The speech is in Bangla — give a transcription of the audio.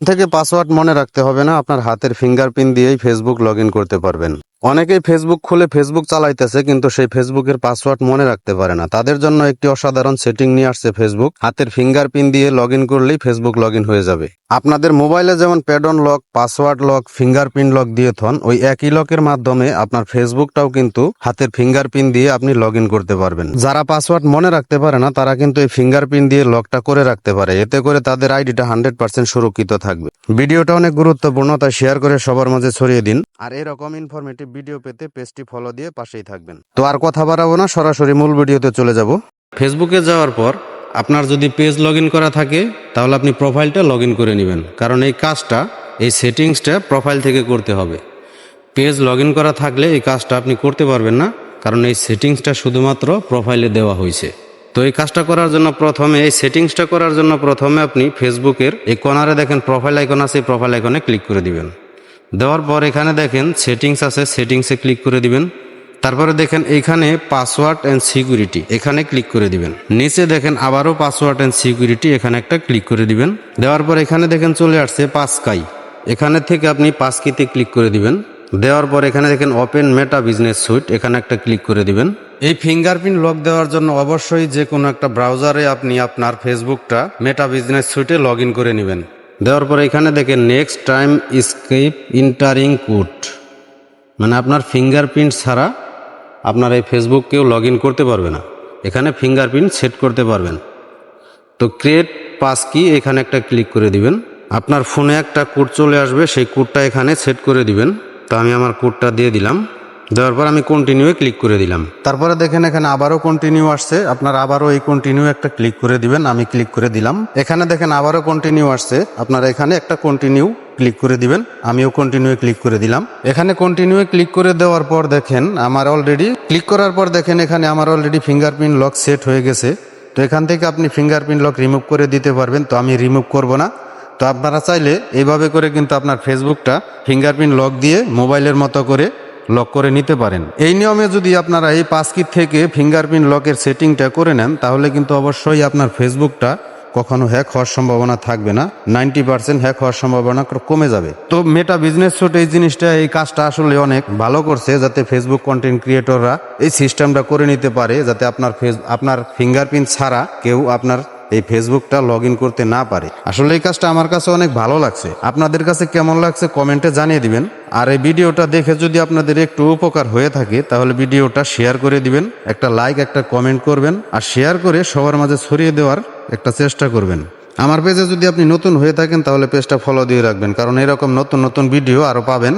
থেকে পাসওয়ার্ড মনে রাখতে হবে না, আপনার হাতের ফিঙ্গারপ্রিন্ট দিয়েই ফেসবুক লগ ইন করতে পারবেন। অনেকেই ফেসবুক খুলে ফেসবুক চালাইতেছে কিন্তু সেই ফেসবুকের পাসওয়ার্ড মনে রাখতে পারে না। তাদের জন্য একটি অসাধারণ সেটিং নিয়ে আসছে ফেসবুক। হাতের ফিঙ্গারপ্রিন্ট দিয়ে লগ ইন করলেই ফেসবুক লগ ইন হয়ে যাবে। আপনাদের মোবাইলে যেমন pattern lock, password lock, fingerprint lock দিয়ে থন, ওই একই লকের মাধ্যমে আপনার ফেসবুকটাও কিন্তু হাতের ফিঙ্গারপ্রিন্ট দিয়ে আপনি লগ ইন করতে পারবেন। যারা পাসওয়ার্ড মনে রাখতে পারে না তারা কিন্তু এই ফিঙ্গারপ্রিন্ট দিয়ে লকটা করে রাখতে পারে। এতে করে তাদের আইডিটা 100% সুরক্ষিত থাকবে। ভিডিওটা অনেক গুরুত্বপূর্ণ, তাই শেয়ার করে সবার মাঝে ছড়িয়ে দিন। আর এরকম ইনফরমেটিভ ভিডিও পেতে পেজটি ফলো দিয়ে পাশেই থাকবেন। তো আর কথা বাড়াবো না, সরাসরি মূল ভিডিওতে চলে যাব। ফেসবুকে যাওয়ার পর আপনার যদি পেজ লগ ইন করা থাকে তাহলে আপনি প্রোফাইলটা লগ ইন করে নেবেন, কারণ এই কাজটা, এই সেটিংসটা প্রোফাইল থেকে করতে হবে। পেজ লগ ইন করা থাকলে এই কাজটা আপনি করতে পারবেন না, কারণ এই সেটিংসটা শুধুমাত্র প্রোফাইলে দেওয়া হয়েছে। তো এই কাজটা করার জন্য প্রথমে, এই সেটিংসটা করার জন্য প্রথমে আপনি ফেসবুকের এই কর্নারে দেখেন প্রোফাইল আইকন আছে, প্রোফাইল আইকনে ক্লিক করে দিবেন। দেওয়ার পর এখানে দেখেন সেটিংস আছে, সেটিংসে ক্লিক করে দিবেন। তারপরে দেখেন এইখানে পাসওয়ার্ড অ্যান্ড সিকিউরিটি, এখানে ক্লিক করে দিবেন। নিচে দেখেন আবারও পাসওয়ার্ড অ্যান্ড সিকিউরিটি, এখানে একটা ক্লিক করে দিবেন। দেওয়ার পর এখানে দেখেন চলে আসছে পাসকাই, এখানে থেকে আপনি পাসকিতে ক্লিক করে দিবেন। দেওয়ার পর এখানে দেখেন ওপেন মেটা বিজনেস সুইট, এখানে একটা ক্লিক করে দিবেন। এই ফিঙ্গারপ্রিন্ট লক দেওয়ার জন্য অবশ্যই যে কোনো একটা ব্রাউজারে আপনি আপনার ফেসবুকটা মেটা বিজনেস সুইটে লগ ইন করে নেবেন। দেওয়ার পর এখানে দেখেন next time skip entering code, মানে আপনার ফিঙ্গারপ্রিন্ট ছাড়া আপনার এই ফেসবুক কেউ লগ ইন করতে পারবে না। এখানে ফিঙ্গারপ্রিন্ট সেট করতে পারবেন। তো ক্রিয়েট পাসকি, এখানে একটা ক্লিক করে দিবেন। আপনার ফোনে একটা কোড চলে আসবে, সেই কোডটা এখানে সেট করে দিবেন। তো আমি আমার কোডটা দিয়ে দিলাম। দেওয়ার পর আমি কন্টিনিউয়ে ক্লিক করে দিলাম। তারপরে দেখেন এখানে আবারও কন্টিনিউ আসছে, আপনার আবারও এই কন্টিনিউ একটা ক্লিক করে দিবেন। আমি ক্লিক করে দিলাম। এখানে দেখেন আবারও কন্টিনিউ আসছে, আপনারা এখানে একটা কন্টিনিউ ক্লিক করে দিবেন। আমিও কন্টিনিউ ক্লিক করে দিলাম। এখানে কন্টিনিউ ক্লিক করে দেওয়ার পর দেখেন আমার অলরেডি, ক্লিক করার পর দেখেন এখানে আমার অলরেডি ফিঙ্গারপ্রিন্ট লক সেট হয়ে গেছে। তো এখান থেকে আপনি ফিঙ্গারপ্রিন্ট লক রিমুভ করে দিতে পারবেন। তো আমি রিমুভ করব না। তো আপনারা চাইলে এইভাবে করে কিন্তু আপনার ফেসবুকটা ফিঙ্গারপ্রিন্ট লক দিয়ে মোবাইলের মতো করে লক করে নিতে পারেন। এই নিয়মে যদি আপনারা এই পাসকি থেকে ফিঙ্গারপ্রিন্ট লকের সেটিংটা করে নেন তাহলে কিন্তু অবশ্যই আপনার ফেসবুকটা কখনো হ্যাক হওয়ার সম্ভাবনা থাকবে না, 90% হ্যাক হওয়ার সম্ভাবনা কমে যাবে। তো মেটা বিজনেস সুট এই জিনিসটা, এই কাজটা আসলে অনেক ভালো করছে, যাতে ফেসবুক কন্টেন্ট ক্রিয়েটররা এই সিস্টেমটা করে নিতে পারে, যাতে আপনার ফিঙ্গারপ্রিন্ট ছাড়া কেউ আপনার এই ফেসবুকটা লগ ইন করতে না পারে। আসলে এই কাজটা আমার কাছে অনেক ভালো লাগছে। আপনাদের কাছে কেমন লাগছে কমেন্টে জানিয়ে দিবেন। আর এই ভিডিওটা দেখে যদি আপনাদের একটু উপকার হয়ে থাকে তাহলে ভিডিওটা শেয়ার করে দিবেন, একটা লাইক, একটা কমেন্ট করবেন, আর শেয়ার করে সবার মাঝে ছড়িয়ে দেওয়ার একটা চেষ্টা করবেন। আমার পেজে যদি আপনি নতুন হয়ে থাকেন তাহলে পেজটা ফলো দিয়ে রাখবেন, কারণ এরকম নতুন নতুন ভিডিও আরও পাবেন।